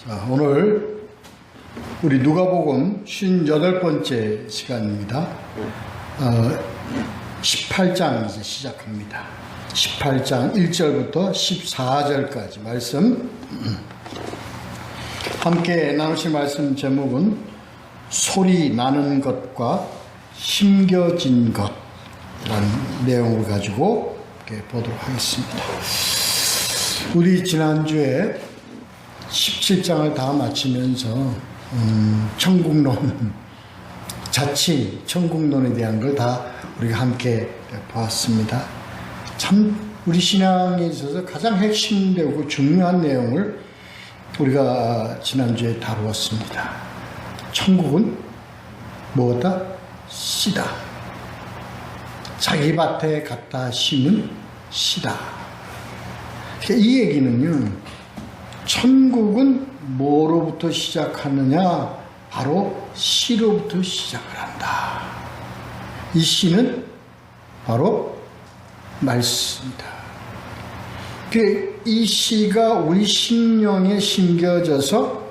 자, 오늘 우리 누가복음 58번째 시간입니다. 18장 이제 시작합니다. 18장 1절부터 14절까지 말씀 함께 나누실 말씀 제목은 소리 나는 것과 심겨진 것이라는 내용을 가지고 이렇게 보도록 하겠습니다. 우리 지난주에 17장을 다 마치면서 천국론, 자칭 천국론에 대한 걸 다 우리가 함께 보았습니다. 참 우리 신앙에 있어서 가장 핵심되고 중요한 내용을 우리가 지난주에 다루었습니다. 천국은 뭐다? 씨다. 자기 밭에 갖다 심은 씨다. 이 얘기는요, 천국은 뭐로부터 시작하느냐? 바로 씨로부터 시작을 한다. 이 씨는 바로 말씀이다. 이 씨가 우리 심령에 심겨져서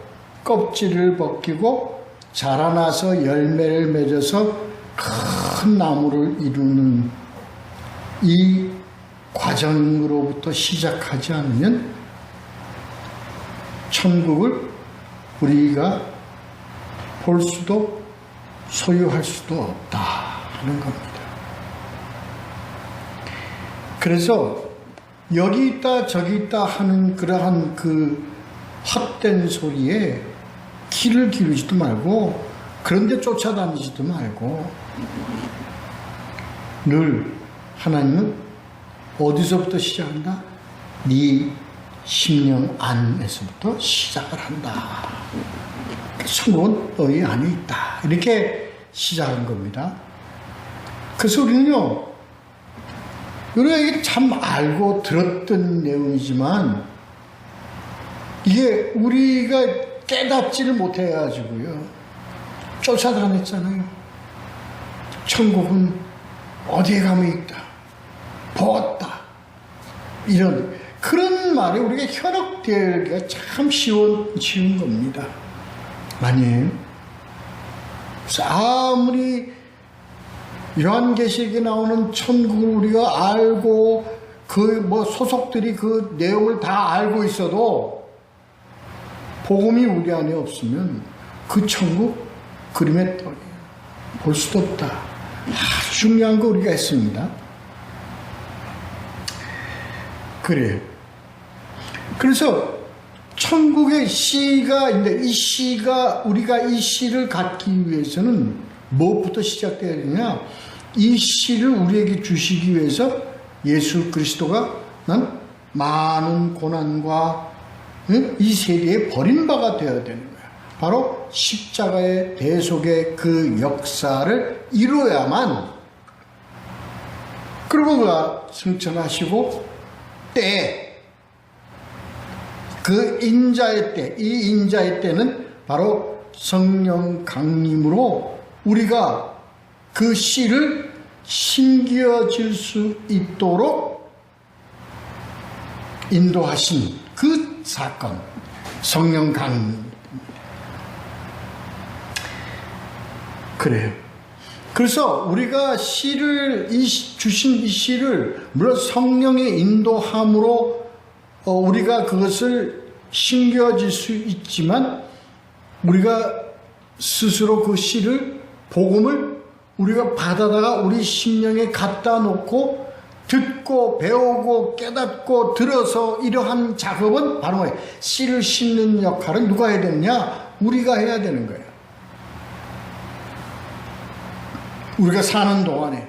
껍질을 벗기고 자라나서 열매를 맺어서 큰 나무를 이루는 이 과정으로부터 시작하지 않으면 천국을 우리가 볼 수도 소유할 수도 없다 하는 겁니다. 그래서 여기 있다 저기 있다 하는 그러한 그 헛된 소리에 귀를 기울이지도 말고 그런데 쫓아다니지도 말고 늘 하나님은 어디서부터 시작한다? 네 심령 안에서부터 시작을 한다. 천국은 너희 안에 있다. 이렇게 시작한 겁니다. 그래서 우리는요, 우리가 참 알고 들었던 내용이지만 이게 우리가 깨닫지를 못해가지고요 쫓아다녔잖아요. 천국은 어디에 가면 있다, 보았다, 이런 그런 말에 우리가 현혹되기가 참 쉬운 겁니다. 아니에요. 아무리 요한계시록에 나오는 천국을 우리가 알고 그 소속들이 그 내용을 다 알고 있어도 복음이 우리 안에 없으면 그 천국 그림의 떡이에요. 볼 수도 없다. 아주 중요한 거 우리가 했습니다. 그래요. 그래서 천국의 씨가 있는데 이 씨가 우리가 이 씨를 갖기 위해서는 무엇부터 시작되어야 되냐? 이 씨를 우리에게 주시기 위해서 예수 그리스도가 난 많은 고난과 이 세계에 버림받아 되어야 되는 거야. 바로 십자가의 대속의 그 역사를 이루어야만, 그리고 그가 승천하시고 때, 그 인자의 때, 이 인자의 때는 바로 성령 강림으로 우리가 그 씨를 심겨질 수 있도록 인도하신 그 사건, 성령 강림. 그래요. 그래서 우리가 씨를 주신 이 씨를 물론 성령의 인도함으로 우리가 그것을 심겨질 수 있지만 우리가 스스로 그 씨를 복음을 우리가 받아다가 우리 심령에 갖다 놓고 듣고 배우고 깨닫고 들어서 이러한 작업은 바로 뭐예요? 씨를 심는 역할은 누가 해야 되느냐? 우리가 해야 되는 거예요. 우리가 사는 동안에.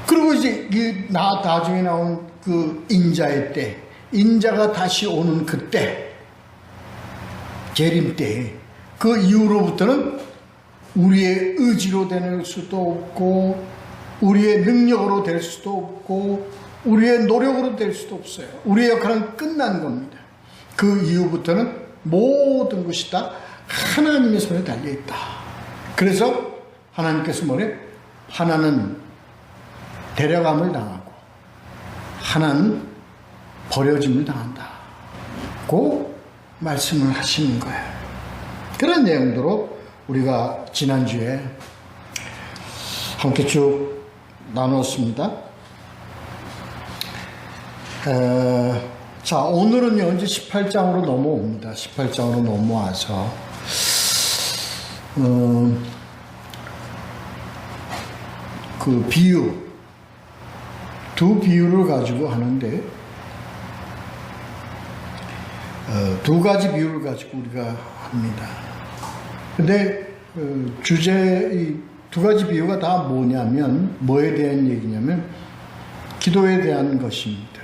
그리고 이제 나중에 나온 그 인자의 때, 인자가 다시 오는 그때, 재림 때, 그 이후로부터는 우리의 의지로 될 수도 없고 우리의 능력으로 될 수도 없고 우리의 노력으로 될 수도 없어요. 우리의 역할은 끝난 겁니다. 그 이후부터는 모든 것이 다 하나님의 손에 달려있다. 그래서 하나님께서 뭐래? 하나는 데려감을 당하고 하나는 버려짐을 당한다. 고 말씀을 하시는 거예요. 그런 내용으로 우리가 지난주에 함께 쭉 나눴습니다. 자, 오늘은요, 이제 18장으로 넘어옵니다. 18장으로 넘어와서, 그 비유, 두 비유를 가지고 하는데, 두 가지 비유를 가지고 우리가 합니다. 근데, 이 두 가지 비유가 다 뭐냐면, 뭐에 대한 얘기냐면, 기도에 대한 것입니다.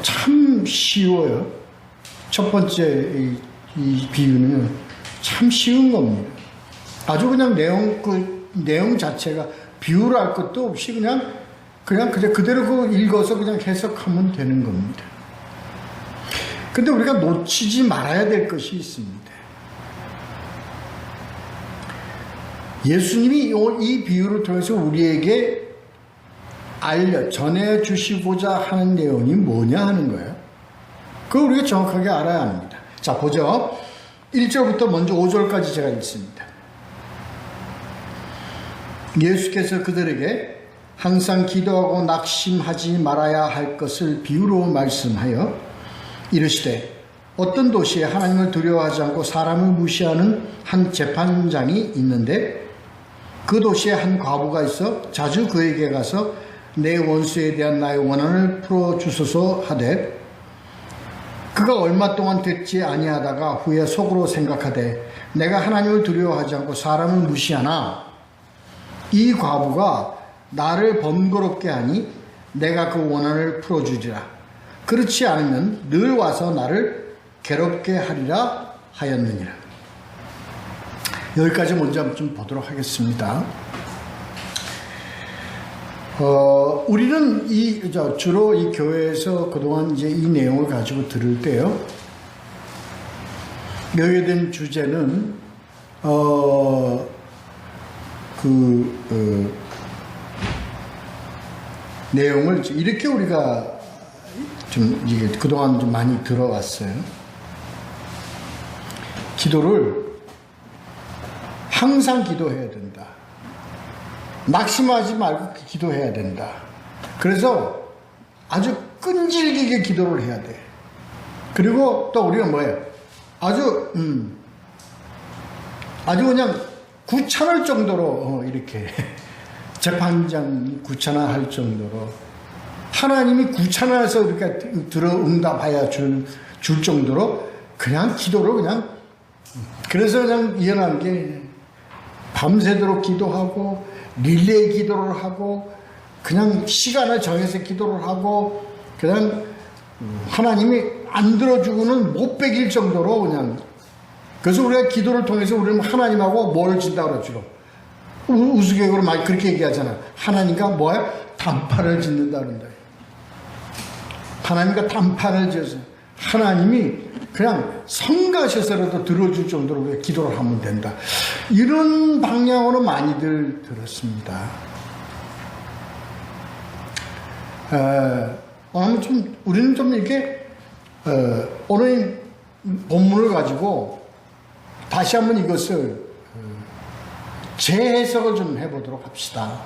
참 쉬워요. 첫 번째 이 비유는 참 쉬운 겁니다. 아주 그냥 내용 자체가 비유를 할 것도 없이 그냥 그대로 읽어서 그냥 해석하면 되는 겁니다. 근데 우리가 놓치지 말아야 될 것이 있습니다. 예수님이 이 비유를 통해서 우리에게 전해주시고자 하는 내용이 뭐냐 하는 거예요. 그걸 우리가 정확하게 알아야 합니다. 자, 보죠. 1절부터 먼저 5절까지 제가 읽습니다. 예수께서 그들에게 항상 기도하고 낙심하지 말아야 할 것을 비유로 말씀하여 이르시되 어떤 도시에 하나님을 두려워하지 않고 사람을 무시하는 한 재판장이 있는데 그 도시에 한 과부가 있어 자주 그에게 가서 내 원수에 대한 나의 원한을 풀어주소서 하되 그가 얼마 동안 듣지 아니하다가 후에 속으로 생각하되 내가 하나님을 두려워하지 않고 사람을 무시하나 이 과부가 나를 번거롭게 하니 내가 그 원한을 풀어주리라. 그렇지 않으면 늘 와서 나를 괴롭게 하리라 하였느니라. 여기까지 먼저 좀 보도록 하겠습니다. 우리는 주로 이 교회에서 그동안 이제 이 내용을 가지고 들을 때요. 여기에 대한 주제는, 내용을 이렇게 우리가 좀 이게 그동안 좀 많이 들어왔어요. 기도를 항상 기도해야 된다. 낙심하지 말고 기도해야 된다. 그래서 아주 끈질기게 기도를 해야 돼. 그리고 또 우리가 뭐예요? 아주 그냥 귀찮을 정도로 이렇게 재판장이 귀찮아할 정도로 하나님이 귀찮아서 이렇게 응답하여 줄 정도로 그냥 기도를 그냥 그래서 그냥 이해한 게 밤새도록 기도하고 릴레이 기도를 하고 그냥 시간을 정해서 기도를 하고 그냥 하나님이 안 들어주고는 못 베길 정도로 그냥 그래서 우리가 기도를 통해서 우리는 하나님하고 뭘 진다 그러죠. 우스갯으로 많이 그렇게 얘기하잖아. 하나님과 뭐야? 단판을 짓는다 그런다. 하나님과 단판을 지어서 하나님이 그냥 성가셔서라도 들어줄 정도로 우리가 기도를 하면 된다. 이런 방향으로 많이들 들었습니다. 우리는 좀 이렇게 오늘 본문을 가지고 다시 한번 이것을 재해석을 좀 해보도록 합시다.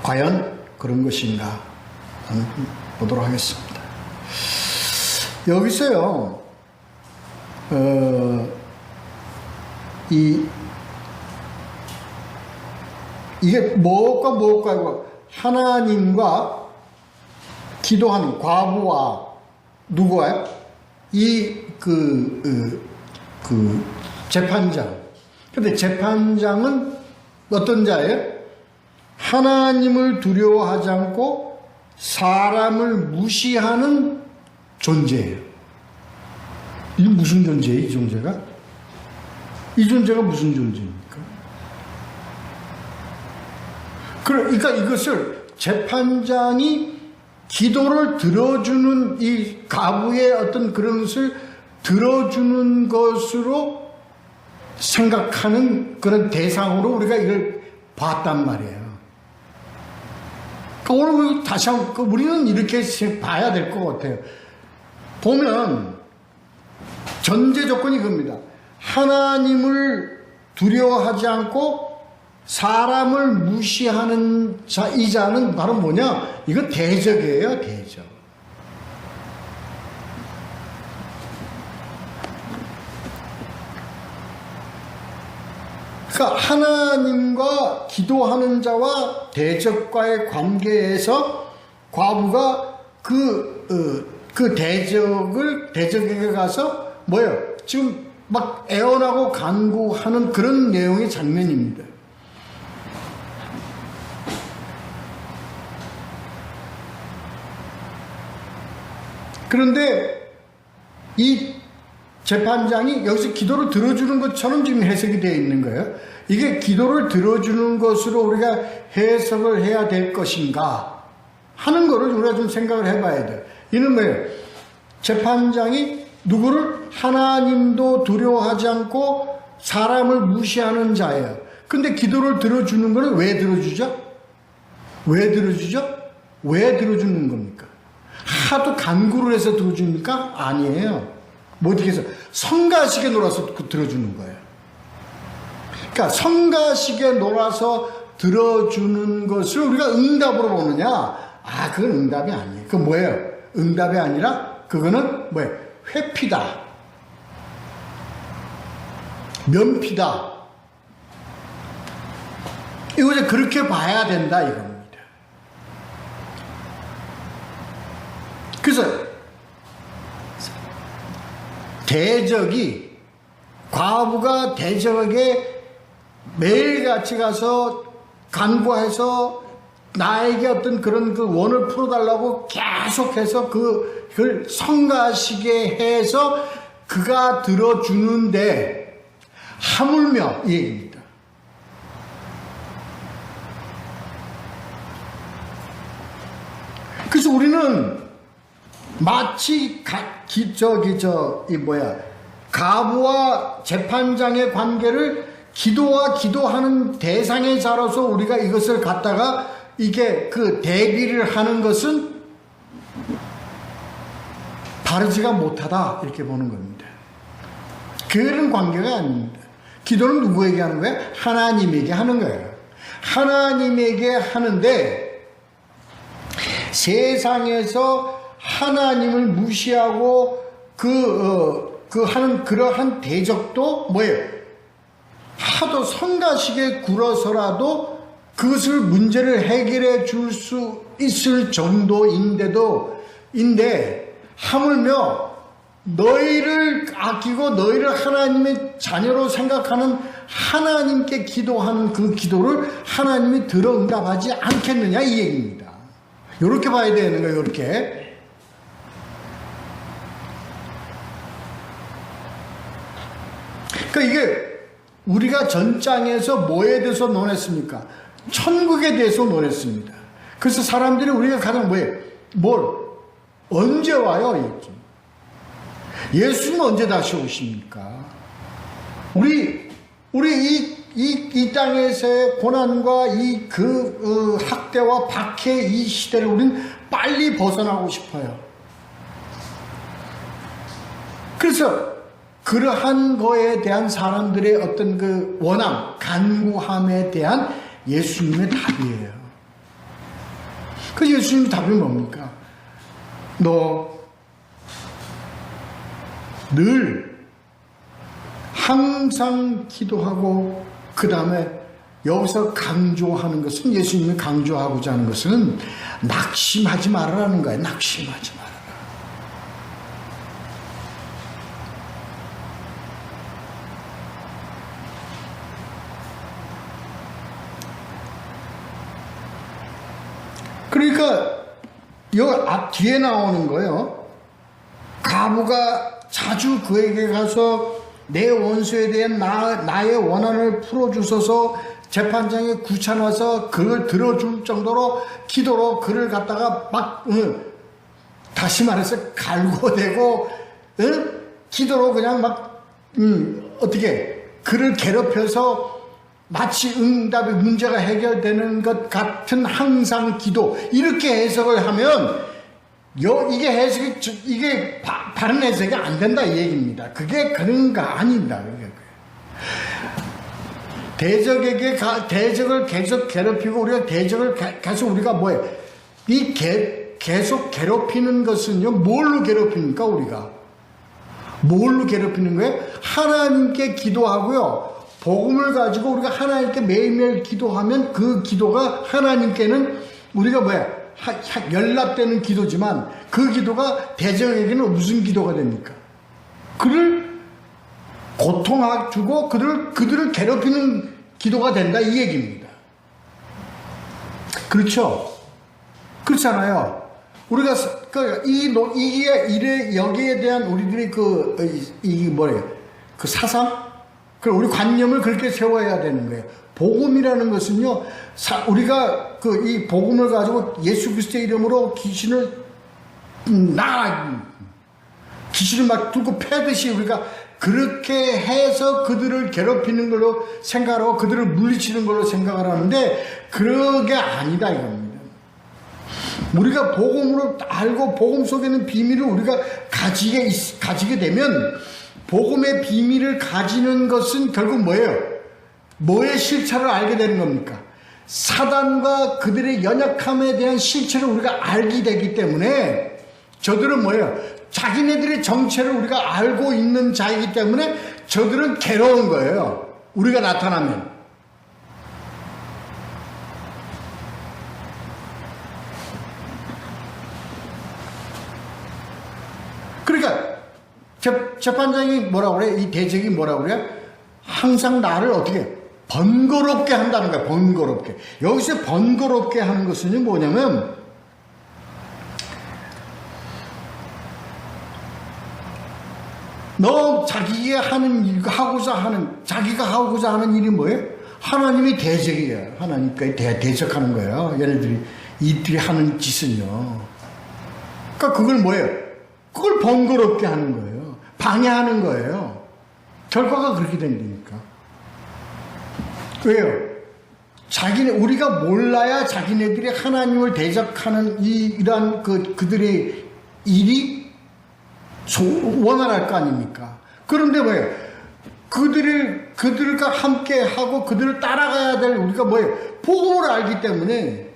과연 그런 것인가? 보도록 하겠습니다. 여기서요, 이게 무엇과 이거 하나님과 기도하는 과부와 누구와요? 재판장. 근데 재판장은 어떤 자예요? 하나님을 두려워하지 않고 사람을 무시하는 존재예요. 이게 무슨 존재예요, 이 존재가? 이 존재가 무슨 존재입니까? 그러니까 이것을 재판장이 기도를 들어주는 이 가부의 어떤 그런 것을 들어주는 것으로 생각하는 그런 대상으로 우리가 이걸 봤단 말이에요. 오늘 다시 한번 우리는 이렇게 봐야 될 것 같아요. 보면 전제 조건이 그겁니다. 하나님을 두려워하지 않고 사람을 무시하는 이 자는 바로 뭐냐? 이거 대적이에요, 대적. 그러니까 하나님과 기도하는 자와 대적과의 관계에서 과부가 그 대적에게 가서 뭐예요? 지금 막 애원하고 간구하는 그런 내용의 장면입니다. 그런데 이 재판장이 여기서 기도를 들어주는 것처럼 지금 해석이 되어 있는 거예요. 이게 기도를 들어주는 것으로 우리가 해석을 해야 될 것인가 하는 거를 우리가 좀 생각을 해봐야 돼요. 이는 뭐예요? 재판장이 누구를? 하나님도 두려워하지 않고 사람을 무시하는 자예요. 근데 기도를 들어주는 거는 왜 들어주죠? 왜 들어주죠? 왜 들어주는 겁니까? 하도 간구를 해서 들어줍니까? 아니에요. 뭐 어떻게 해서 성가시게 놀아서 들어주는 거예요. 그러니까 성가시게 놀아서 들어주는 것을 우리가 응답으로 보느냐? 아, 그건 응답이 아니에요. 그건 뭐예요? 응답이 아니라 그거는 뭐예요? 회피다, 면피다. 이거 이제 그렇게 봐야 된다 이겁니다. 그래서 대적이, 과부가 대적에게 매일같이 가서 간구해서 나에게 어떤 그런 그 원을 풀어달라고 계속해서 그걸 성가시게 해서 그가 들어주는데 하물며 이 얘기입니다. 그래서 우리는 마치 가부와 재판장의 관계를 기도와 기도하는 대상의 자로서 우리가 이것을 갖다가 이게 그 대비를 하는 것은 바르지가 못하다 이렇게 보는 겁니다. 그런 관계가 아닙니다. 기도는 누구에게 하는 거예요? 하나님에게 하는 거예요. 하나님에게 하는데 세상에서 하나님을 무시하고 하는 그러한 대적도 뭐예요? 하도 성가시게 굴어서라도 그것을 문제를 해결해 줄 수 있을 정도인데 하물며 너희를 아끼고 너희를 하나님의 자녀로 생각하는 하나님께 기도하는 그 기도를 하나님이 들어 응답하지 않겠느냐 이 얘기입니다. 이렇게 봐야 되는 거예요. 이렇게. 그러니까 이게 우리가 전장에서 뭐에 대해서 논했습니까? 천국에 대해서 논했습니다. 그래서 사람들이 우리가 가장 언제 와요? 예수님은 언제 다시 오십니까? 우리 이 땅에서의 고난과 학대와 박해 이 시대를 우리는 빨리 벗어나고 싶어요. 그래서 그러한 거에 대한 사람들의 어떤 그 원함, 간구함에 대한 예수님의 답이에요. 그 예수님의 답이 뭡니까? 너 늘 항상 기도하고 그 다음에 여기서 강조하는 것은 예수님이 강조하고자 하는 것은 낙심하지 말아라는 거예요. 낙심하지 말아라. 그러니까 여기 앞 뒤에 나오는 거예요. 가부가 자주 그에게 가서 내 원수에 대한 나의 원한을 풀어주소서 재판장이 귀찮아서 그걸 들어줄 정도로 기도로 그를 갖다가 다시 말해서 갈고대고 기도로 그냥 어떻게 그를 괴롭혀서 마치 응답의 문제가 해결되는 것 같은 항상 기도, 이렇게 해석을 하면 이게 해석이, 이게 바른 해석이 안 된다 이 얘기입니다. 그게 그런 거 아닙니다. 대적을 계속 괴롭히고 우리가 대적을 계속 우리가 뭐예요? 계속 괴롭히는 것은요, 뭘로 괴롭힙니까, 우리가? 뭘로 괴롭히는 거예요? 하나님께 기도하고요, 복음을 가지고 우리가 하나님께 매일매일 기도하면 그 기도가 하나님께는 우리가 뭐야? 연락되는 기도지만 그 기도가 대적에게는 무슨 기도가 됩니까? 그를 고통주고 그들을 괴롭히는 기도가 된다 이 얘기입니다. 그렇죠? 그렇잖아요. 우리가 여기에 대한 우리들의 그 사상, 우리 관념을 그렇게 세워야 되는 거예요. 복음이라는 것은요, 우리가 이 복음을 가지고 예수 그리스도의 이름으로 귀신을 막 들고 패듯이 우리가 그렇게 해서 그들을 괴롭히는 걸로 생각하고 그들을 물리치는 걸로 생각을 하는데 그게 아니다 이겁니다. 우리가 복음으로 알고 복음 속에 있는 비밀을 우리가 가지게 되면 복음의 비밀을 가지는 것은 결국 뭐예요? 뭐의 실체를 알게 되는 겁니까? 사단과 그들의 연약함에 대한 실체를 우리가 알게 되기 때문에 저들은 뭐예요? 자기네들의 정체를 우리가 알고 있는 자이기 때문에 저들은 괴로운 거예요. 우리가 나타나면. 그러니까 재판장이 뭐라고 그래? 이 대적이 뭐라고 그래? 항상 나를 어떻게 번거롭게 한다는 거야. 번거롭게. 여기서 번거롭게 하는 것은 뭐냐면 자기가 하고자 하는 일이 뭐예요? 하나님이 대적이에요. 하나님께 대적하는 거예요. 얘네들이 이들이 하는 짓은요. 그러니까 그걸 뭐예요? 그걸 번거롭게 하는 거예요. 방해하는 거예요. 결과가 그렇게 된다니까. 왜요? 우리가 몰라야 자기네들이 하나님을 대적하는 이러한 그들의 일이 원활할 거 아닙니까? 그런데 뭐예요? 그들과 함께 하고 그들을 따라가야 될 우리가 뭐예요? 복음을 알기 때문에,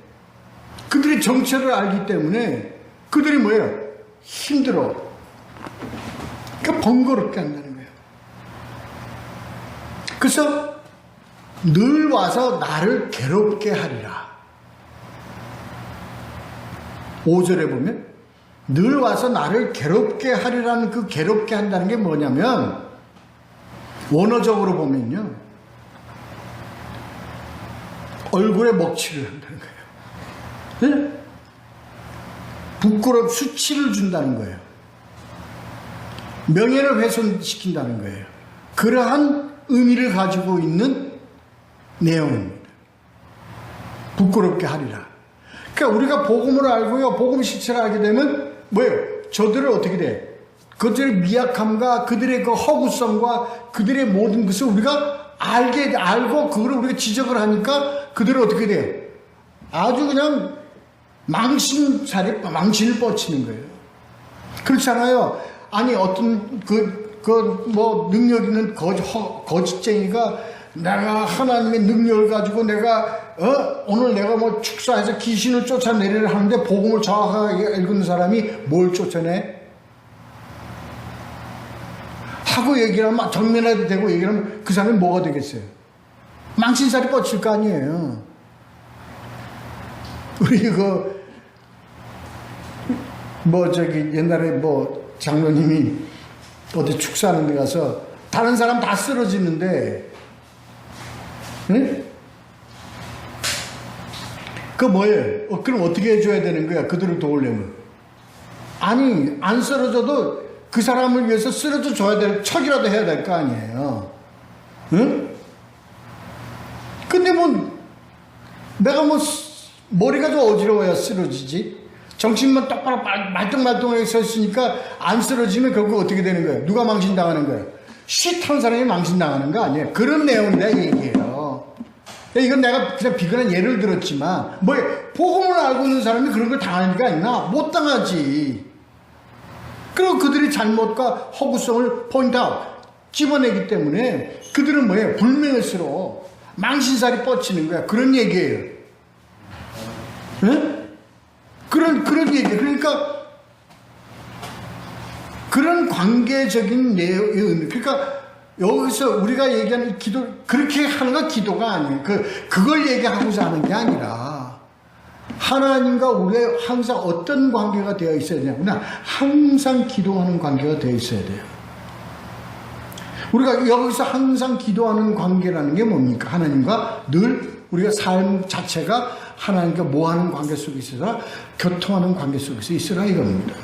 그들의 정체를 알기 때문에 그들이 뭐예요? 힘들어. 그러니까 번거롭게 한다는 거예요. 그래서 늘 와서 나를 괴롭게 하리라. 5절에 보면 늘 와서 나를 괴롭게 하리라는 그 괴롭게 한다는 게 뭐냐면 원어적으로 보면요, 얼굴에 먹칠을 한다는 거예요. 네? 수치를 준다는 거예요. 명예를 훼손시킨다는 거예요. 그러한 의미를 가지고 있는 내용입니다. 부끄럽게 하리라. 그러니까 우리가 복음을 알고요, 복음 실체를 알게 되면 뭐예요? 저들을 어떻게 돼? 그들의 미약함과 그들의 그 허구성과 그들의 모든 것을 우리가 알고 그걸 우리가 지적을 하니까 그들을 어떻게 돼요? 아주 그냥 망신을 뻗치는 거예요. 그렇잖아요. 아니 어떤 능력 있는 거짓쟁이가 내가 하나님의 능력을 가지고 오늘 내가 축사해서 귀신을 쫓아내리려 하는데 복음을 정확하게 읽는 사람이 뭘 쫓아내? 하고 얘기를 하면 정면해도 되고 얘기를 하면 그 사람이 뭐가 되겠어요? 망신살이 뻗칠 거 아니에요. 우리 옛날에 장로님이 어디 축사하는 데 가서 다른 사람 다 쓰러지는데, 네? 뭐예요? 그럼 어떻게 해줘야 되는 거야? 그들을 도우려면. 아니, 안 쓰러져도 그 사람을 위해서 쓰러져 줘야 될, 척이라도 해야 될 거 아니에요. 응? 근데 내가 머리가 좀 어지러워야 쓰러지지? 정신만 똑바로 말똥말똥하게 서 있으니까 안 쓰러지면 결국 어떻게 되는 거예요? 누가 망신당하는 거예요? 쉿 한 사람이 망신당하는 거 아니에요? 그런 내용이다 이 얘기예요. 이건 내가 그냥 비근한 예를 들었지만, 뭐, 복음을 알고 있는 사람이 그런 걸 당할 리가 있나? 못 당하지. 그리고 그들의 잘못과 허구성을 포인트아웃, 집어내기 때문에 그들은 뭐예요? 불명예스러워. 망신살이 뻗치는 거야. 그런 얘기예요. 네? 그런 얘기. 그러니까, 그런 관계적인 의미. 그러니까, 여기서 우리가 얘기하는 기도, 그렇게 하는 건 기도가 아니에요. 그걸 얘기하고자 하는 게 아니라, 하나님과 우리의 항상 어떤 관계가 되어 있어야 되냐면, 항상 기도하는 관계가 되어 있어야 돼요. 우리가 여기서 항상 기도하는 관계라는 게 뭡니까? 하나님과 늘 우리가 삶 자체가 하나님과 뭐 하는 관계 속에 있어라? 교통하는 관계 속에서 있으라 이겁니다.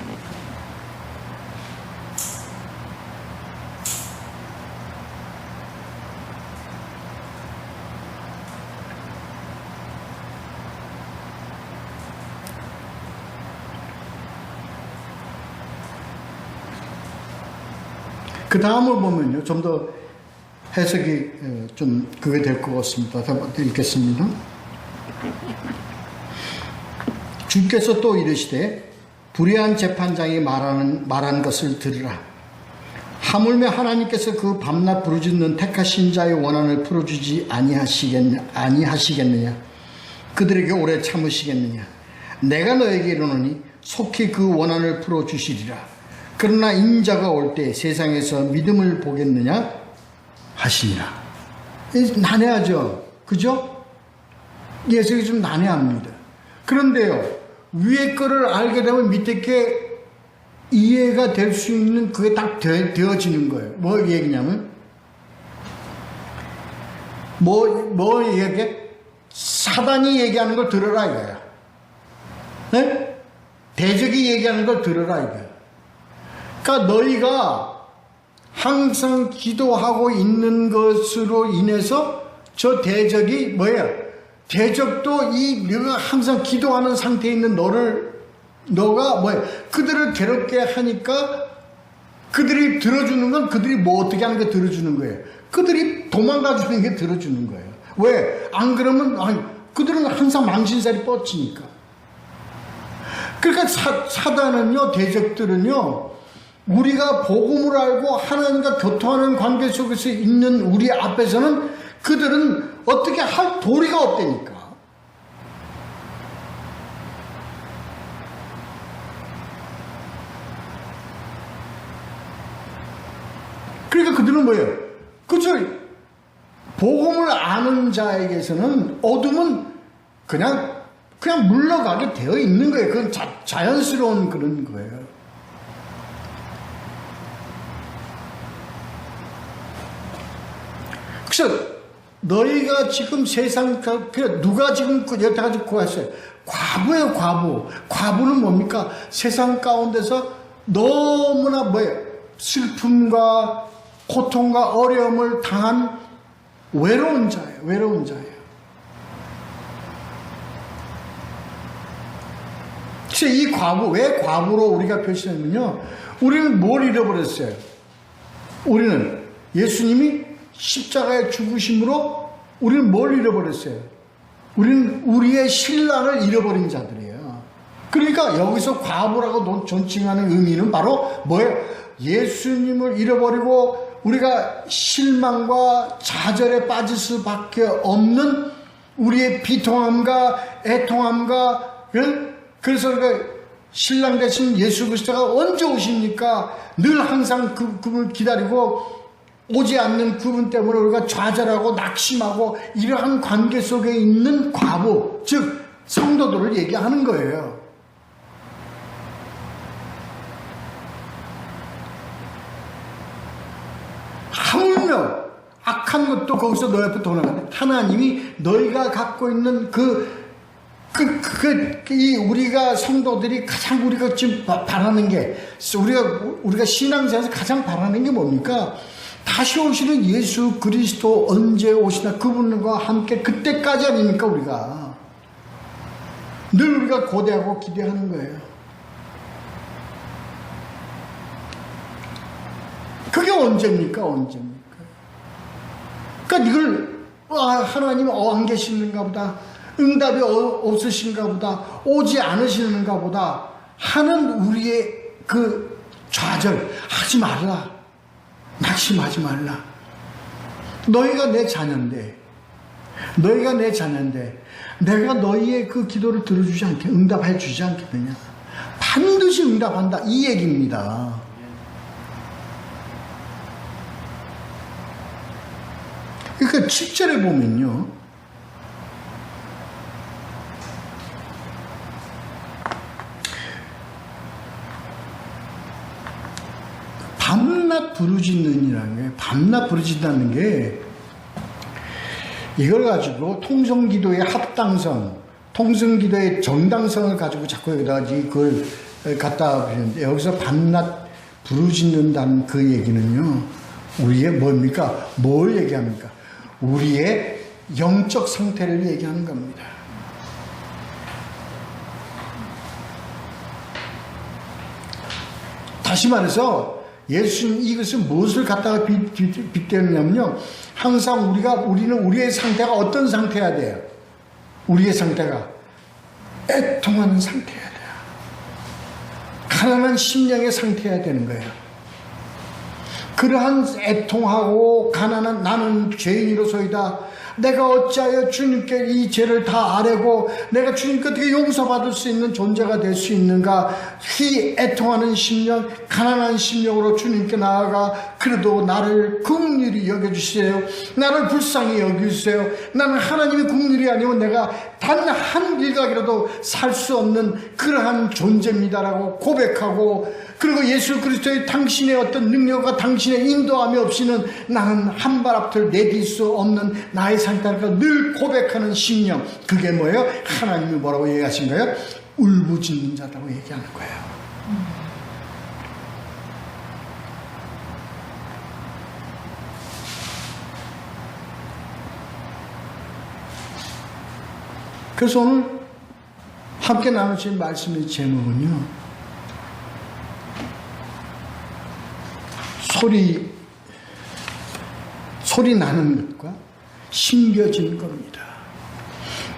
그 다음을 보면요, 좀 더 해석이 좀 그게 될 것 같습니다. 한번 읽겠습니다. 주께서 또 이르시되 불의한 재판장이 말한 것을 들으라. 하물며 하나님께서 그 밤낮 부르짖는 택하신 자의 원한을 풀어주지 아니하시겠느냐? 그들에게 오래 참으시겠느냐? 내가 너에게 이르노니 속히 그 원한을 풀어주시리라. 그러나 인자가 올 때 세상에서 믿음을 보겠느냐 하시니라. 난해하죠. 그죠? 예수님이 좀 난해합니다. 그런데요, 위에 거를 알게 되면 밑에 게 이해가 될 수 있는 그게 딱 되어지는 거예요. 뭐 얘기냐면, 뭐 얘기해? 사단이 얘기하는 걸 들어라 이거야. 네? 대적이 얘기하는 걸 들어라 이거야. 그러니까 너희가 항상 기도하고 있는 것으로 인해서 저 대적이 뭐예요? 대적도 너가 항상 기도하는 상태에 있는 너가 뭐예요? 그들을 괴롭게 하니까 그들이 들어주는 건 그들이 뭐 어떻게 하는 게 들어주는 거예요. 그들이 도망가 주는 게 들어주는 거예요. 왜? 안 그러면 그들은 항상 망신살이 뻗치니까. 그러니까 사단은요, 대적들은요, 우리가 복음을 알고 하나님과 교통하는 관계 속에서 있는 우리 앞에서는 그들은 어떻게 할 도리가 없다니까. 그러니까 그들은 뭐예요? 그저 복음을 아는 자에게서는 어둠은 그냥 물러가게 되어 있는 거예요. 그건 자연스러운 그런 거예요. 그래서 너희가 지금 세상, 누가 지금 여태까지 구했어요? 과부예요, 과부. 과부는 뭡니까? 세상 가운데서 너무나 슬픔과 고통과 어려움을 당한 외로운 자예요, 외로운 자예요. 그래서 이 과부, 왜 과부로 우리가 표시하면요, 우리는 뭘 잃어버렸어요? 우리는 예수님이 십자가에 죽으심으로 우리는 뭘 잃어버렸어요? 우리는 우리의 신랑을 잃어버린 자들이에요. 그러니까 여기서 과부라고 존칭하는 의미는 바로 뭐예요? 예수님을 잃어버리고 우리가 실망과 좌절에 빠질 수밖에 없는 우리의 비통함과 애통함과 그래서 신랑 대신 예수 그리스도가 언제 오십니까? 늘 항상 그분을 기다리고 오지 않는 그분 때문에 우리가 좌절하고 낙심하고 이러한 관계 속에 있는 과부, 즉 성도들을 얘기하는 거예요. 하물며 악한 것도 거기서 너 옆에 도나가네. 하나님이 너희가 갖고 있는 우리가 성도들이 가장 우리가 지금 바라는 게, 우리가 신앙생활에서 가장 바라는 게 뭡니까? 다시 오시는 예수 그리스도 언제 오시나 그분과 함께 그때까지 아닙니까? 우리가 늘 우리가 고대하고 기대하는 거예요. 그게 언제입니까? 그러니까 이걸 하나님 안 계시는가 보다, 응답이 없으신가 보다, 오지 않으시는가 보다 하는 우리의 그 좌절, 하지 말라, 낙심하지 말라. 너희가 내 자녀인데, 내가 너희의 그 기도를 들어주지 않게, 응답해 주지 않겠느냐. 반드시 응답한다, 이 얘기입니다. 그러니까 7절에 보면요, 밤낮 부르짖는이라는 게, 밤낮 부르짖다는 게, 이걸 가지고 통성기도의 합당성, 통성기도의 정당성을 가지고 자꾸 여기다가 그걸 갖다 버리는데, 여기서 밤낮 부르짖는다는 그 얘기는요, 우리의 뭡니까? 뭘 얘기합니까? 우리의 영적 상태를 얘기하는 겁니다. 다시 말해서 예수님 이것을 무엇을 갖다가 빗대느냐면요, 항상 우리는 우리의 상태가 어떤 상태여야 돼요? 우리의 상태가 애통하는 상태여야 돼요. 가난한 심령의 상태여야 되는 거예요. 그러한 애통하고 가난한 나는 죄인이로소이다, 내가 어찌하여 주님께 이 죄를 다 아뢰고 내가 주님께 어떻게 용서받을 수 있는 존재가 될 수 있는가, 이 애통하는 심령, 가난한 심령으로 주님께 나아가 그래도 나를 긍휼히 여겨주세요, 나를 불쌍히 여겨주세요, 나는 하나님의 긍휼이 아니면 내가 단 한 일각이라도 살 수 없는 그러한 존재입니다라고 고백하고, 그리고 예수 그리스도의 당신의 어떤 능력과 당신의 인도함이 없이는 나는 한 발 앞을 내딜 수 없는 나의 상태를 늘 고백하는 심령, 그게 뭐예요? 하나님이 뭐라고 얘기하신 거예요? 울부짖는 자라고 얘기하는 거예요. 그래서 오늘 함께 나누신 말씀의 제목은요, 소리 나는 것과 심겨지는 겁니다.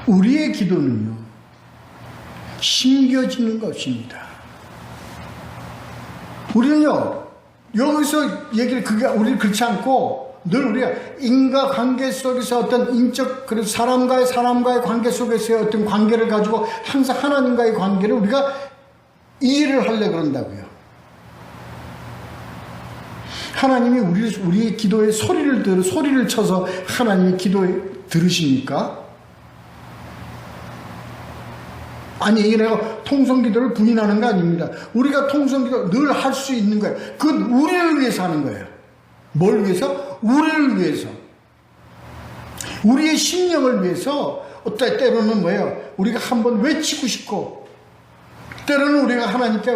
우리의 기도는요, 심겨지는 것입니다. 우리는요, 여기서 얘기를, 그게 우리를 그렇지 않고, 늘 우리가 인과관계 속에서 어떤 인적, 그리고 사람과의 관계 속에서의 어떤 관계를 가지고 항상 하나님과의 관계를 우리가 이해를 하려고 그런다고요. 하나님이 우리의 기도에 소리를 쳐서 하나님의 기도에 들으십니까? 아니, 이게 내가 통성기도를 부인하는 거 아닙니다. 우리가 통성기도 늘 할 수 있는 거예요. 그건 우리를 위해서 하는 거예요. 뭘 위해서? 우리를 위해서. 우리의 심령을 위해서. 때로는 뭐예요? 우리가 한번 외치고 싶고, 때로는 우리가 하나님께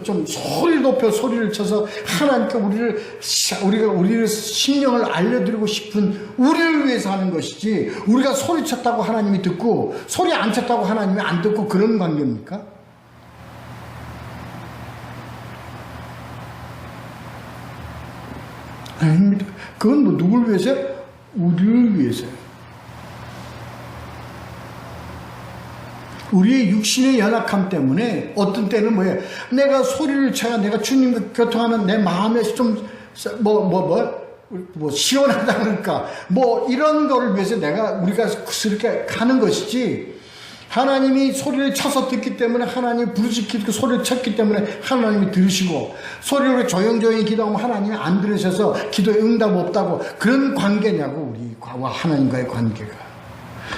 좀 소리를 높여 소리를 쳐서 하나님께 우리를 심령을 알려드리고 싶은 우리를 위해서 하는 것이지, 우리가 소리쳤다고 하나님이 듣고 소리 안 쳤다고 하나님이 안 듣고 그런 관계입니까? 아닙니다. 그건 뭐 누굴 위해서요? 우리를 위해서요. 우리의 육신의 연약함 때문에 어떤 때는 뭐예요? 내가 소리를 쳐야 내가 주님과 교통하는 내 마음에 좀 시원하다 그럴까, 이런 거를 위해서 우리가 그렇게 가는 것이지, 하나님이 소리를 쳐서 듣기 때문에, 하나님이 부르짖기 소리를 쳤기 때문에 하나님이 들으시고, 소리로 조용조용히 기도하면 하나님이 안 들으셔서 기도에 응답 없다고, 그런 관계냐고, 우리와 하나님과의 관계가.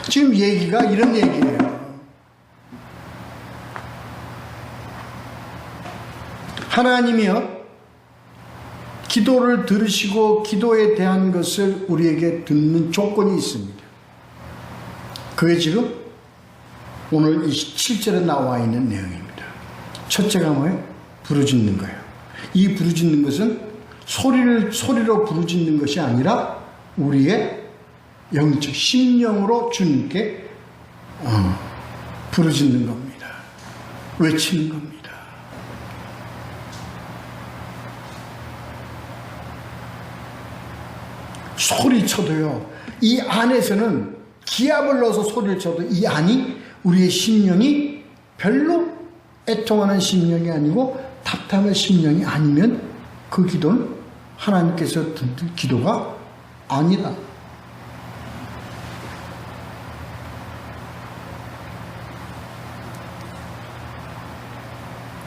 지금 얘기가 이런 얘기예요. 하나님이요, 기도를 들으시고 기도에 대한 것을 우리에게 듣는 조건이 있습니다. 그게 지금 오늘 27절에 나와 있는 내용입니다. 첫째가 뭐예요? 부르짖는 거예요. 이 부르짖는 것은 소리로 부르짖는 것이 아니라 우리의 영적 심령으로 주님께 부르짖는 겁니다. 외치는 겁니다. 소리쳐도요, 이 안에서는 기압을 넣어서 소리를 쳐도 이 안이, 우리의 심령이 별로 애통하는 심령이 아니고 답답한 심령이 아니면 그 기도는 하나님께서 듣는 기도가 아니다.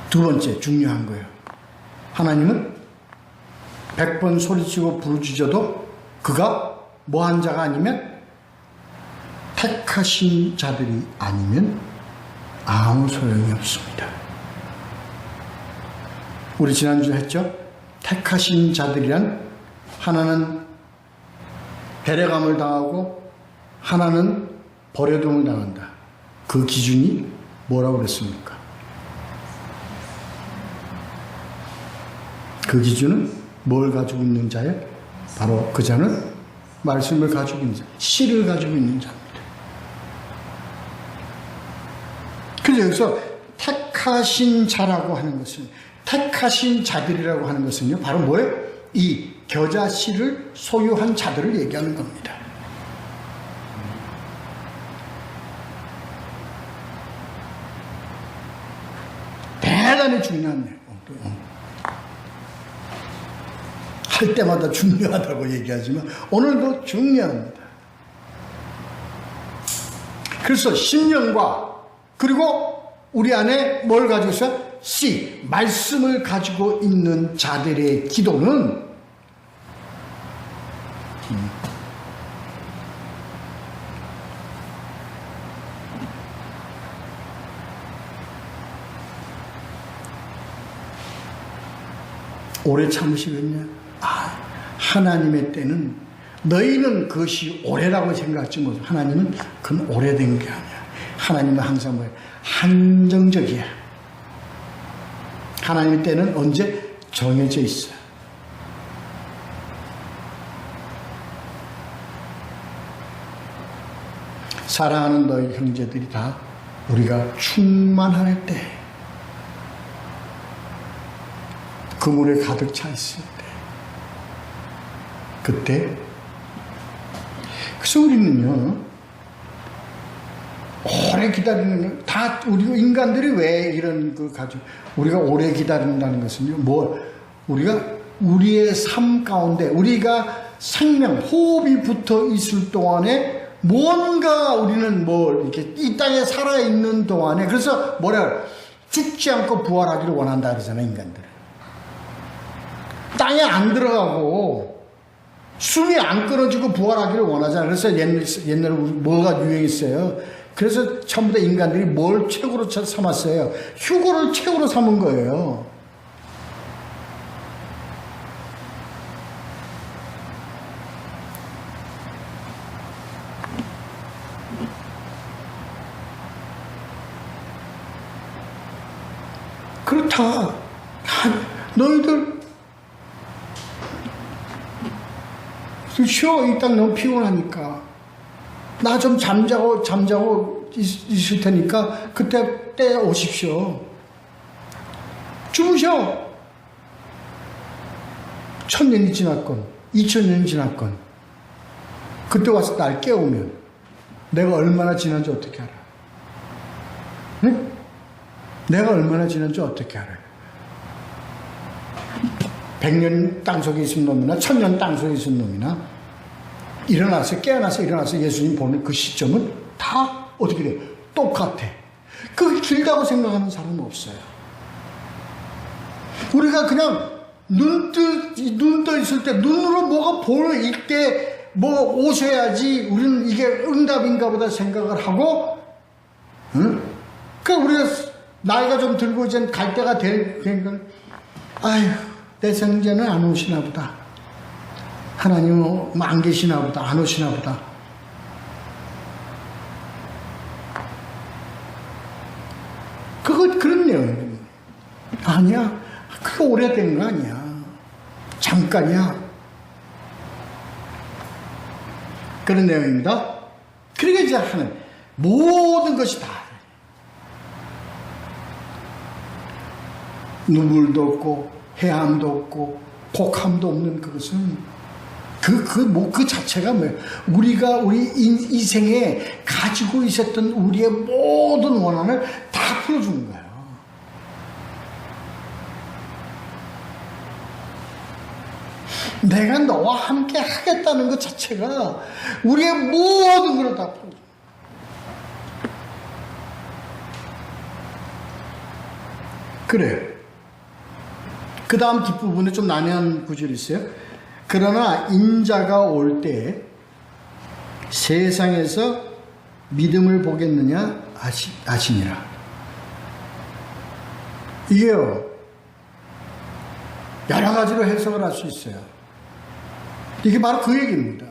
두 번째 중요한 거예요. 하나님은 100번 소리치고 부르짖어도 그가 뭐한 자가 아니면, 택하신 자들이 아니면 아무 소용이 없습니다. 우리 지난주에 했죠? 택하신 자들이란, 하나는 배려감을 당하고 하나는 버려둠을 당한다. 그 기준이 뭐라고 그랬습니까? 그 기준은 뭘 가지고 있는 자예요? 바로 그 자는 말씀을 가지고 있는 자, 씨를 가지고 있는 자입니다. 그래서 여기서 택하신 자라고 하는 것은, 택하신 자들이라고 하는 것은요, 바로 뭐예요? 이 겨자 씨를 소유한 자들을 얘기하는 겁니다. 대단히 중요한 내용. 할 때마다 중요하다고 얘기하지만 오늘도 중요합니다. 그래서 심령과, 그리고 우리 안에 뭘 가지고 있어요? 씨, 말씀을 가지고 있는 자들의 기도는 오래 참으시겠냐? 하나님의 때는, 너희는 그것이 오래라고 생각하지 못, 하나님은 그건 오래된 게 아니야. 하나님은 항상 뭐야? 한정적이야. 하나님의 때는 언제? 정해져 있어. 사랑하는 너희 형제들이 다 우리가 충만할 때, 그물에 가득 차 있을 때, 그때, 그래서 우리는요, 오래 기다리는, 다, 우리 인간들이 왜 이런 거 가지고, 우리가 오래 기다린다는 것은요, 우리가 우리의 삶 가운데, 우리가 생명, 호흡이 붙어 있을 동안에 뭔가 우리는 이렇게 이 땅에 살아있는 동안에, 그래서 죽지 않고 부활하기를 원한다 그러잖아요, 인간들은. 땅에 안 들어가고, 숨이 안 끊어지고 부활하기를 원하잖아요. 그래서 옛날에 뭐가 유행했어요? 그래서 전부 다 인간들이 뭘 최고로 삼았어요? 휴고를 최고로 삼은 거예요. 그렇다. 너희들 쉬어. 이 땅 너무 피곤하니까. 나 좀 잠자고 있을 테니까 그때 때 오십시오. 주무셔. 1000년이 지났건 2000년이 지났건 그때 와서 날 깨우면 내가 얼마나 지난지 어떻게 알아? 응? 내가 얼마나 지난지 어떻게 알아요? 100년 땅속에 있은 놈이나 1000년 땅속에 있은 놈이나 깨어나서 일어나서 예수님 보는 그 시점은 다 어떻게 돼요? 똑같아. 그게 길다고 생각하는 사람은 없어요. 우리가 그냥 눈 떠 있을 때 눈으로 뭐가 보일 때 오셔야지 우리는 이게 응답인가 보다 생각을 하고, 응? 그러니까 우리가 나이가 좀 들고 이제 갈 때가 되니까, 아휴, 내 생전은 안 오시나 보다. 하나님은 안 계시나 보다. 안 오시나 보다. 그런 내용이에요. 아니야. 그게 오래된 거 아니야. 잠깐이야. 그런 내용입니다. 그러니까 이제 하는 모든 것이 다 눈물도 없고 해함도 없고 곡함도 없는 그것은 그 자체가 뭐예요? 우리가 우리 인생에 가지고 있었던 우리의 모든 원한을 다 풀어주는 거예요. 내가 너와 함께 하겠다는 것 자체가 우리의 모든 걸 다 풀어줘. 그래요. 그 다음 뒷부분에 좀 난해한 구절이 있어요. 그러나 인자가 올 때 세상에서 믿음을 보겠느냐 아시니라. 이게요, 여러 가지로 해석을 할 수 있어요. 이게 바로 그 얘기입니다.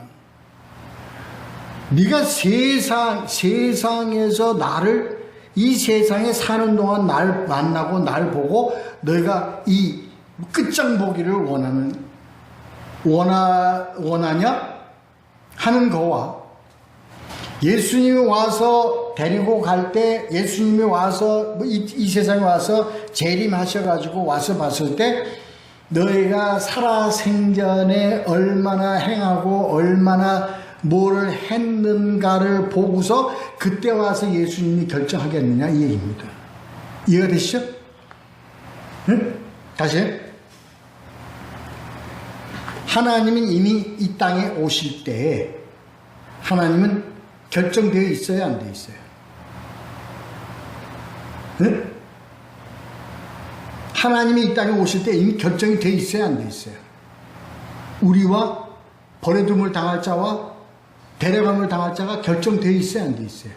네가 세상에서 이 세상에 사는 동안 날 만나고 날 보고 너희가 이 끝장 보기를 원하냐 하는 거와 예수님이 와서 데리고 갈 때, 예수님이 와서 이 세상에 와서 재림하셔가지고 와서 봤을 때 너희가 살아생전에 얼마나 행하고 얼마나 뭐를 했는가를 보고서 그때 와서 예수님이 결정하겠느냐 이 얘기입니다. 이해가 되시죠? 응? 다시. 하나님은 이미 이 땅에 오실 때 하나님은 결정되어 있어요, 안 되어 있어요? 응? 하나님이 이 땅에 오실 때 이미 결정이 되어 있어요, 안 되어 있어요? 우리와 버려둠을 당할 자와 데려감을 당할 자가 결정되어 있어요, 안 되어 있어요?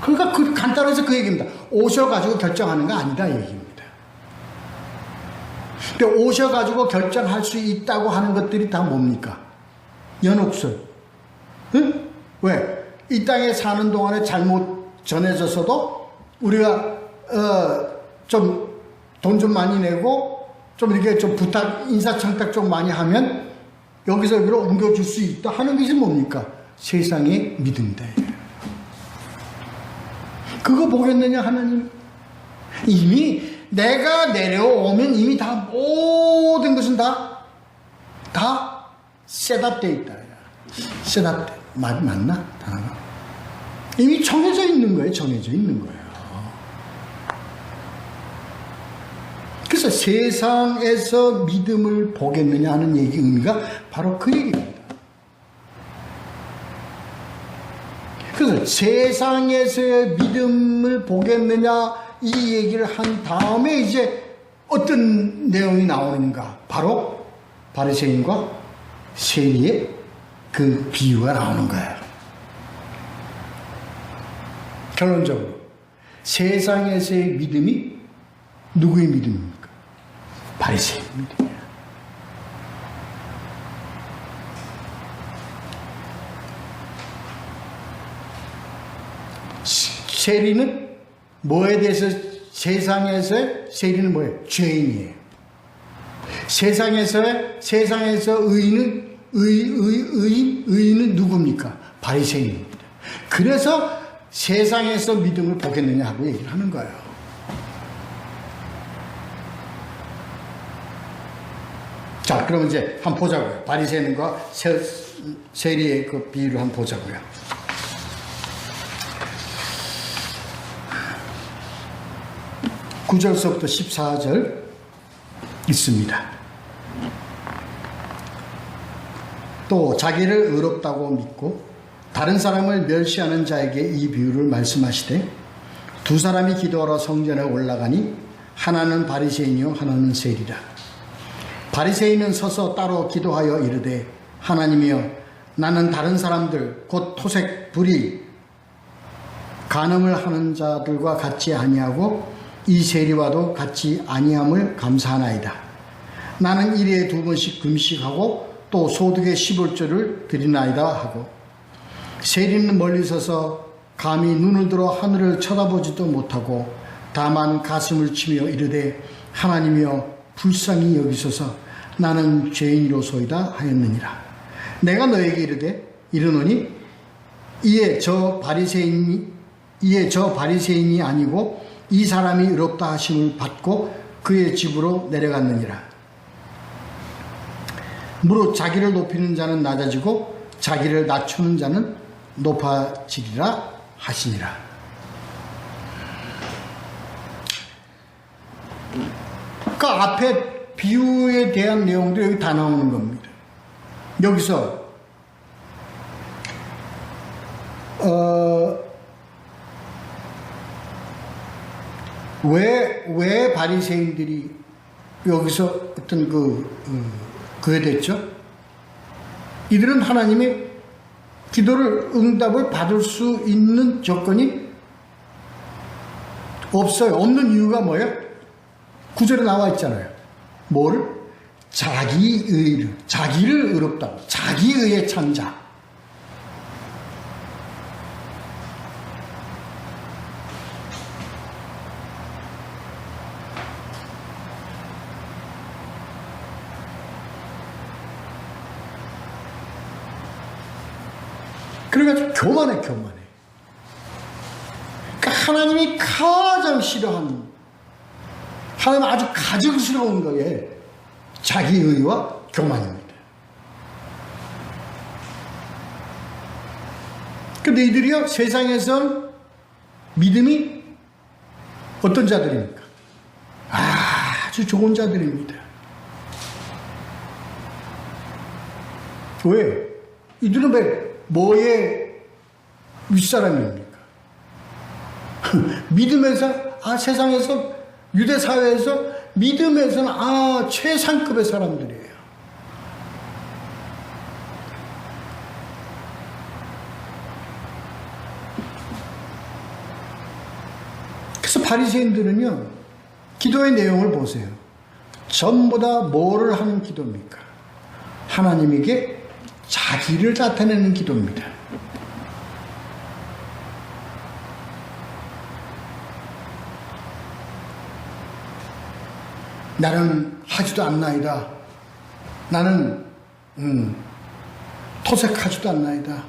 그러니까 간단해서 그 얘기입니다. 오셔가지고 결정하는 거 아니다, 이 얘기입니다. 근데 오셔가지고 결정할 수 있다고 하는 것들이 다 뭡니까? 연옥설. 응? 왜? 이 땅에 사는 동안에 잘못 전해졌어도 우리가 좀 돈 좀 많이 내고 좀 이렇게 좀 부탁, 인사청탁 좀 많이 하면 여기서 여기로 옮겨줄 수 있다 하는 것이 뭡니까? 세상의 믿음이다. 그거 보겠느냐 하나님? 이미 내가 내려오면 이미 다 모든 것은 다 셋업되어 있다. 셋업 맞나? 단어가? 이미 정해져 있는 거예요. 정해져 있는 거예요. 그래서 세상에서 믿음을 보겠느냐 하는 얘기 의미가 바로 그 얘기입니다. 그래서 세상에서의 믿음을 보겠느냐 이 얘기를 한 다음에 이제 어떤 내용이 나오는가? 바로 바리새인과 세리의 그 비유가 나오는 거예요. 결론적으로 세상에서의 믿음이 누구의 믿음입니까? 바리새인 믿음이에요. 세리는 뭐에 대해서 세상에서의 세리는 뭐예요? 죄인이에요. 세상에서 의인은 누굽니까? 바리새인입니다. 그래서 세상에서 믿음을 보겠느냐 하고 얘기를 하는 거예요. 자, 그럼 이제 한번 보자고요. 바리새인과 세리의 그 비유를 한번 보자고요. (9절서부터) (14절) 있습니다. 또 자기를 의롭다고 믿고 다른 사람을 멸시하는 자에게 이 비유를 말씀하시되 두 사람이 기도하러 성전에 올라가니 하나는 바리새인이요 하나는 세리라. 바리새인은 서서 따로 기도하여 이르되 하나님이여 나는 다른 사람들 곧 토색 불의 간음을 하는 자들과 같이 아니하고 이 세리와도 같이 아니함을 감사하나이다. 나는 일에 2번씩 금식하고 또 소득의 15조를 드리나이다 하고 세리는 멀리 서서 감히 눈을 들어 하늘을 쳐다보지도 못하고 다만 가슴을 치며 이르되 하나님이여 불쌍히 여기소서 나는 죄인이로소이다 하였느니라. 내가 너에게 이르노니 이에 저 바리새인이 아니고 이 사람이 의롭다 하심을 받고 그의 집으로 내려갔느니라. 무릇 자기를 높이는 자는 낮아지고 자기를 낮추는 자는 높아지리라 하시니라. 그 앞에 비유에 대한 내용도 여기 다 나오는 겁니다. 여기서 왜 바리새인들이 여기서 어떤 그게 됐죠? 이들은 하나님의 기도를 응답을 받을 수 있는 조건이 없어요. 없는 이유가 뭐예요? 구절에 나와 있잖아요. 뭐를? 자기의를, 자기를 의롭다고, 자기의에 찬 자. 그래가지고 교만해. 그러니까 하나님이 가장 싫어하는, 하나님 아주 가증스러운 거에 자기의와 교만입니다. 근데 이들이요, 세상에선 믿음이 어떤 자들입니까? 아주 좋은 자들입니다. 왜? 이들은 뭐의 윗사람입니까? 믿음에서, 세상에서, 유대 사회에서 믿음에서는 최상급의 사람들이에요. 그래서 바리새인들은요, 기도의 내용을 보세요. 전부 다 뭐를 하는 기도입니까? 하나님에게 자기를 나타내는 기도입니다. 나는 하지도 않나이다. 나는 토색하지도 않나이다.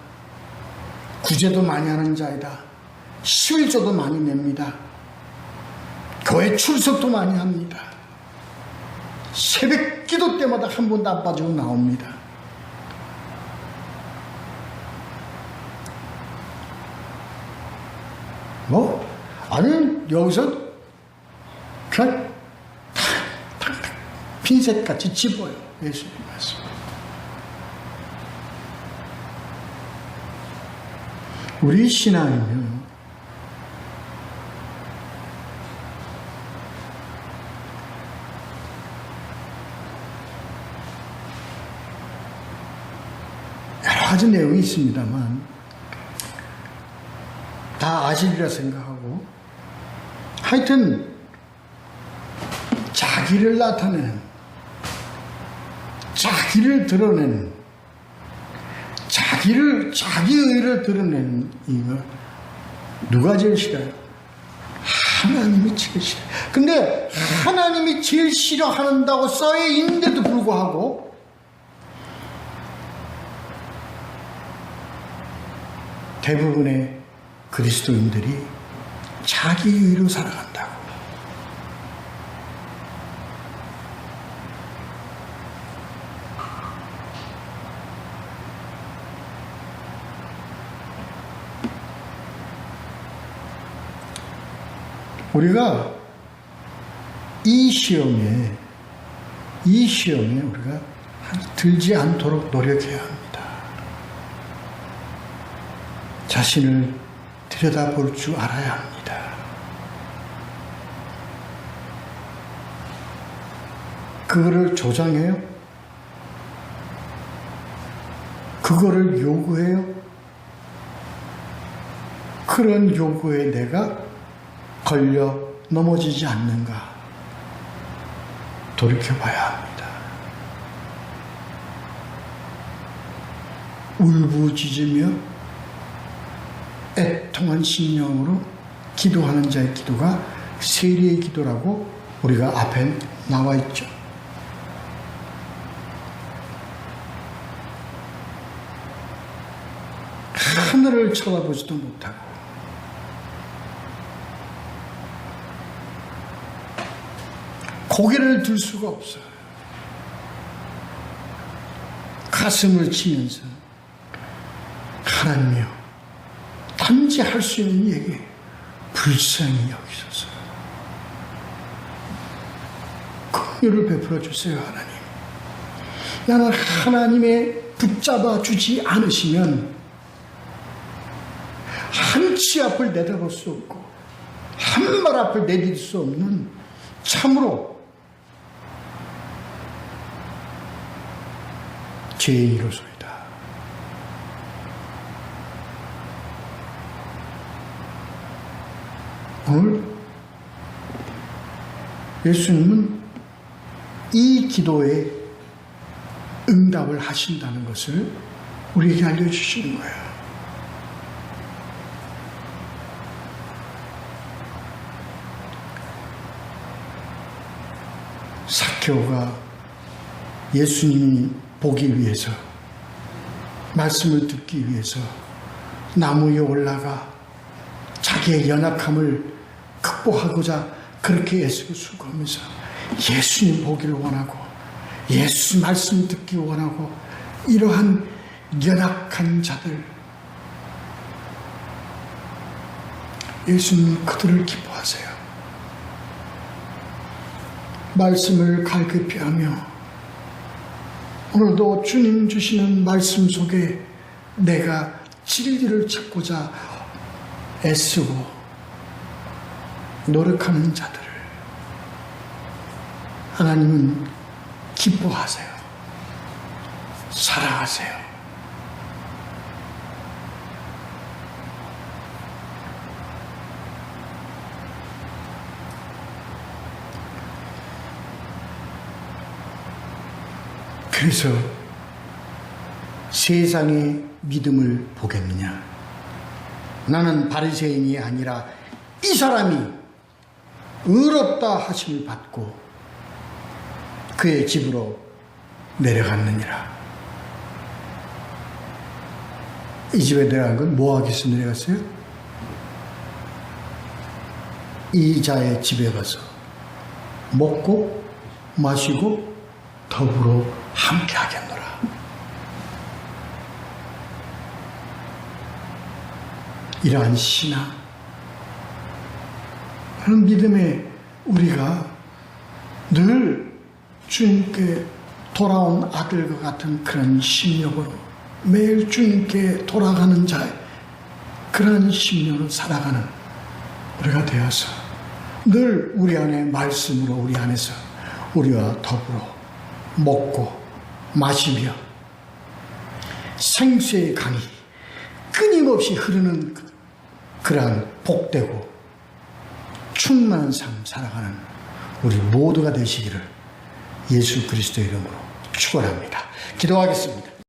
구제도 많이 하는 자이다. 11조도 많이 냅니다. 교회 출석도 많이 합니다. 새벽 기도 때마다 한 번도 안 빠지고 나옵니다. 아니 여기서 그냥 핀셋같이 집어요. 예수님 말씀. 우리 신앙은요, 여러 가지 내용이 있습니다만 다 아시리라 생각하고, 하여튼 자기를 나타내는, 자기를 드러내는, 자기의를 드러내는 이거 누가 제일 싫어요? 하나님이 제일 싫어요. 근데 하나님이 제일 싫어한다고 써여 있는데도 불구하고 대부분의 그리스도인들이 자기의로 살아간다고. 우리가 이 시험에 우리가 들지 않도록 노력해야 합니다. 자신을 들여다볼 줄 알아야 합니다. 그거를 조장해요? 그거를 요구해요? 그런 요구에 내가 걸려 넘어지지 않는가 돌이켜봐야 합니다. 울부짖으며 애통한 심령으로 기도하는 자의 기도가 세리의 기도라고 우리가 앞에 나와 있죠. 하늘을 쳐다보지도 못하고 고개를 들 수가 없어요. 가슴을 치면서 하나님이여, 단지 할 수 있는 얘기 불쌍히 여기소서. 긍휼을 베풀어 주세요. 하나님. 나는 하나님의 붙잡아 주지 않으시면 한치 앞을 내다볼 수 없고 한 발 앞을 내딜 수 없는 참으로 죄인이로소이다. 오늘 예수님은 이 기도에 응답을 하신다는 것을 우리에게 알려주시는 거예요. 삭개오가 예수님이 보기 위해서, 말씀을 듣기 위해서 나무 위에 올라가 자기의 연약함을 극복하고자 그렇게 애쓰고 수고하면서 예수님 보기를 원하고 예수 말씀 듣기 원하고, 이러한 연약한 자들, 예수님 그들을 기뻐하세요. 말씀을 갈급히 하며 오늘도 주님 주시는 말씀 속에 내가 진리를 찾고자 애쓰고 노력하는 자들을 하나님은 기뻐하세요. 사랑하세요. 그래서 세상의 믿음을 보겠느냐? 나는 바리새인이 아니라 이 사람이 의롭다 하심을 받고 그의 집으로 내려갔느니라. 이 집에 내려간 건 뭐 하기 위해서 내려갔어요? 이 자의 집에 가서 먹고 마시고 더불어 함께 하겠노라. 이러한 신앙, 그런 믿음에 우리가 늘 주님께 돌아온 아들과 같은 그런 심령으로 매일 주님께 돌아가는 자의 그런 심령으로 살아가는 우리가 되어서 늘 우리 안에 말씀으로 우리 안에서 우리와 더불어 먹고 마시며 생수의 강이 끊임없이 흐르는 그러한 복되고 충만한 삶 살아가는 우리 모두가 되시기를 예수 그리스도의 이름으로 축원합니다. 기도하겠습니다.